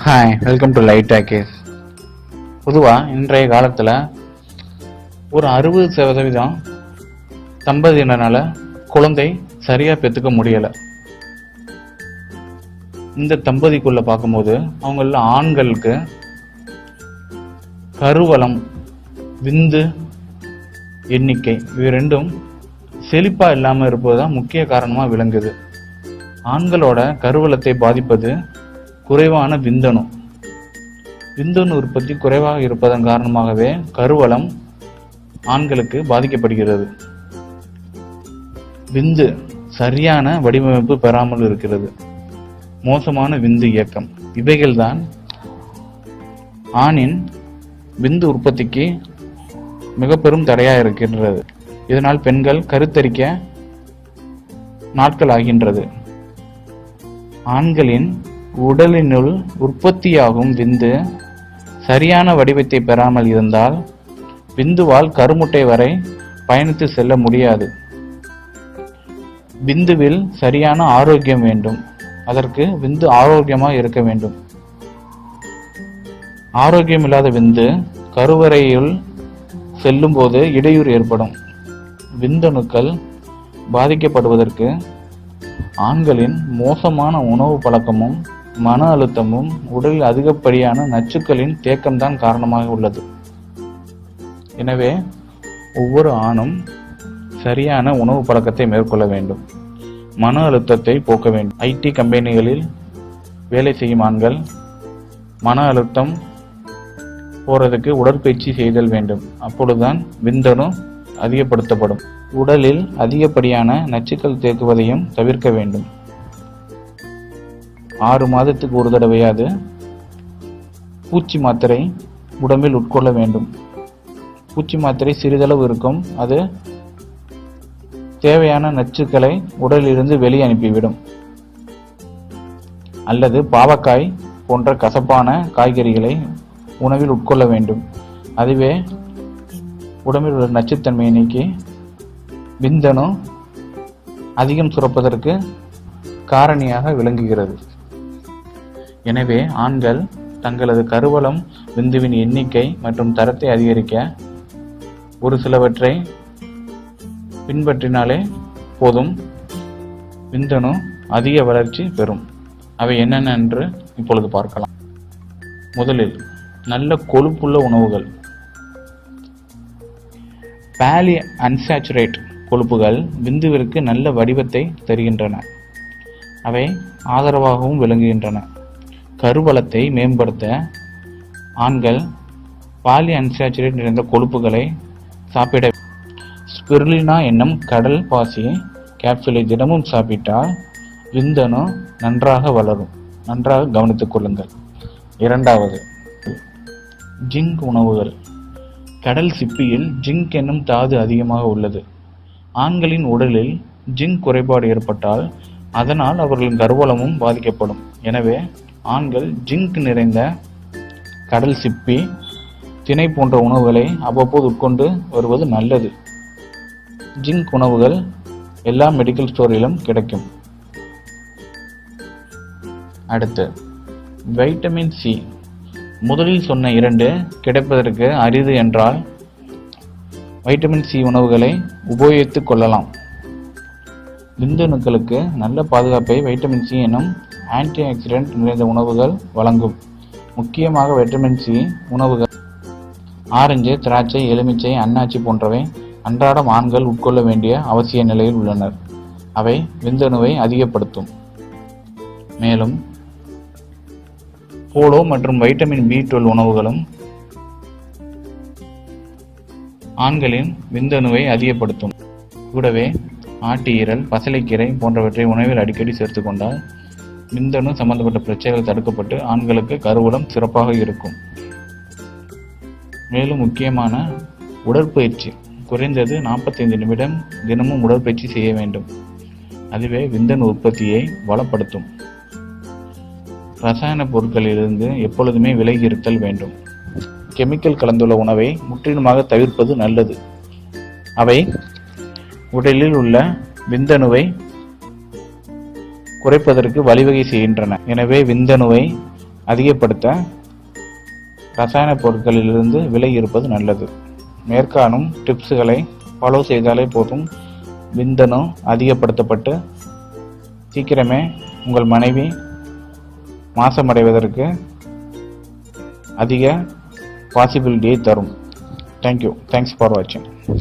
Hi, welcome to light talkies. பொதுவாக இன்றைய காலத்தில் ஒரு 60% தம்பதியினரால குழந்தை சரியாக பெற்றுக்க முடியலை. இந்த தம்பதிக்குள்ள பார்க்கும்போது அவங்கள ஆண்களுக்கு கருவளம், விந்து எண்ணிக்கை இவை ரெண்டும் செழிப்பாக இல்லாமல் இருப்பது தான் முக்கிய காரணமாக விளங்குது. ஆண்களோட கருவளத்தை பாதிப்பது குறைவான விந்தணு உற்பத்தி குறைவாக இருப்பதன் காரணமாகவே கருவளம் ஆண்களுக்கு பாதிக்கப்படுகிறது. விந்து சரியான வடிவமைப்பு பெறாமல் இருக்கிறது. மோசமான விந்து இயக்கம் இவைகள்தான் ஆணின் விந்து உற்பத்திக்கு மிக பெரும் தடையா இருக்கின்றது. இதனால் பெண்கள் கருத்தரிக்க நாட்கள் ஆகின்றது. ஆண்களின் உடலினுள் உற்பத்தியாகும் விந்து சரியான வடிவத்தை பெறாமல் இருந்தால் விந்துவால் கருமுட்டை வரை பயணித்து செல்ல முடியாது. விந்துவில் சரியான ஆரோக்கியம் வேண்டும். அதற்கு விந்து ஆரோக்கியமாக இருக்க வேண்டும். ஆரோக்கியம் இல்லாத விந்து கருவறையுள் செல்லும் போது இடையூறு ஏற்படும். விந்தணுக்கள் பாதிக்கப்படுவதற்கு ஆண்களின் மோசமான உணவு பழக்கமும் மன அழுத்தமும் உடலில் அதிகப்படியான நச்சுக்களின் தேக்கம்தான் காரணமாக உள்ளது. எனவே ஒவ்வொரு ஆணும் சரியான உணவு பழக்கத்தை மேற்கொள்ள வேண்டும். மன அழுத்தத்தை போக்க வேண்டும். ஐடி கம்பெனிகளில் வேலை செய்யும் ஆண்கள் மன அழுத்தம் போறதுக்கு உடற்பயிற்சி செய்தல் வேண்டும். அப்பொழுதுதான் விந்தணு அதிகப்படுத்தப்படும். உடலில் அதிகப்படியான நச்சுக்கள் தேக்குவதையும் தவிர்க்க வேண்டும். 6 மாதத்துக்கு ஒரு தடவையாவது பூச்சி மாத்திரை உடம்பில் உட்கொள்ள வேண்டும். பூச்சி மாத்திரை சிறிதளவு இருக்கும். அது தேவையான நச்சுக்களை உடலிலிருந்து வெளியே அனுப்பிவிடும். அல்லது பாவக்காய் போன்ற கசப்பான காய்கறிகளை உணவில் உட்கொள்ள வேண்டும். அதுவே உடம்பில் உள்ள நச்சுத்தன்மையை நீக்கி விந்தணு அதிகம் சுரப்பதற்கு காரணியாக விளங்குகிறது. எனவே ஆண்கள் தங்களது கருவளம், விந்துவின் எண்ணிக்கை மற்றும் தரத்தை அதிகரிக்க ஒரு சிலவற்றை பின்பற்றினாலே போதும், விந்தணு அதிக வளர்ச்சி பெறும். அவை என்னென்ன என்று இப்பொழுது பார்க்கலாம். முதலில் நல்ல கொழுப்புள்ள உணவுகள். பாலி அன்சாச்சுரேட் கொழுப்புகள் விந்துவிற்கு நல்ல வடிவத்தை தருகின்றன. அவை ஆதரவாகவும் விளங்குகின்றன. கருவளத்தை மேம்படுத்த ஆண்கள் பாலி அன்சாச்சுரேட் நிறைந்த கொழுப்புகளை சாப்பிட. ஸ்பிருலினா என்னும் கடல் பாசி கேப்சூலை தினமும் சாப்பிட்டால் விந்தணு நன்றாக வளரும். நன்றாக கவனித்துக் கொள்ளுங்கள். 2வது, ஜிங்க் உணவுகள். கடல் சிப்பியில் ஜிங்க் என்னும் தாது அதிகமாக உள்ளது. ஆண்களின் உடலில் ஜிங்க் குறைபாடு ஏற்பட்டால் அதனால் அவர்களின் கருவளமும் பாதிக்கப்படும். எனவே ஆண்கள் ஜிங்க் நிறைந்த கடல் சிப்பி, திணை போன்ற உணவுகளை அவ்வப்போது உட்கொண்டு வருவது நல்லது. ஜிங்க் உணவுகள் எல்லா மெடிக்கல் ஸ்டோரிலும் கிடைக்கும். அடுத்து வைட்டமின் சி. முதலில் சொன்ன 2 கிடைப்பதற்கு அரிது என்றால் வைட்டமின் சி உணவுகளை உபயோகித்துக் கொள்ளலாம். விந்தணுக்களுக்கு நல்ல பாதுகாப்பை வைட்டமின் சி எனும் ஆன்டி ஆக்சிடென்ட் நிறைந்த உணவுகள் வழங்கும். முக்கியமாக வைட்டமின் சி உணவுகள் ஆரஞ்சு, திராட்சை, எலுமிச்சை, அன்னாச்சி போன்றவை அன்றாடம் ஆண்கள் உட்கொள்ள வேண்டிய அவசிய நிலையில் உள்ளனர். அவை விந்தணுவை அதிகப்படுத்தும். மேலும் போலோ மற்றும் வைட்டமின் B12 உணவுகளும் ஆண்களின் விந்தணுவை அதிகப்படுத்தும். கூடவே ஆட்டு ஈரல், பசலைக்கீரை போன்றவற்றை உணவில் அடிக்கடி சேர்த்து கொண்டால் விந்தணு சம்பந்தப்பட்ட பிரச்சனைகள் தடுக்கப்பட்டு ஆண்களுக்கு கருவளம் சிறப்பாக இருக்கும். மேலும் முக்கியமான உடற்பயிற்சி. குறைந்தது 45 நிமிடம் தினமும் உடற்பயிற்சி செய்ய வேண்டும். அதுவே விந்தணு உற்பத்தியை வளப்படுத்தும். ரசாயன பொருட்களிலிருந்து எப்பொழுதுமே விலகி இருத்தல் வேண்டும். கெமிக்கல் கலந்துள்ள உணவை முற்றிலுமாக தவிர்ப்பது நல்லது. அவை உடலில் உள்ள விந்தணுவை குறைப்பதற்கு வழிவகை செய்கின்றன. எனவே விந்தணுவை அதிகப்படுத்த ரசாயன பொருட்களிலிருந்து விலகி இருப்பது நல்லது. மேற்காணும் டிப்ஸுகளை ஃபாலோ செய்தாலே போதும், விந்தணு அதிகப்படுத்தப்பட்டு சீக்கிரமே உங்கள் மனைவி மாசமடைவதற்கு அதிக பாசிபிலிட்டியை தரும். தேங்க்யூ. தேங்க்ஸ் ஃபார் வாட்சிங்.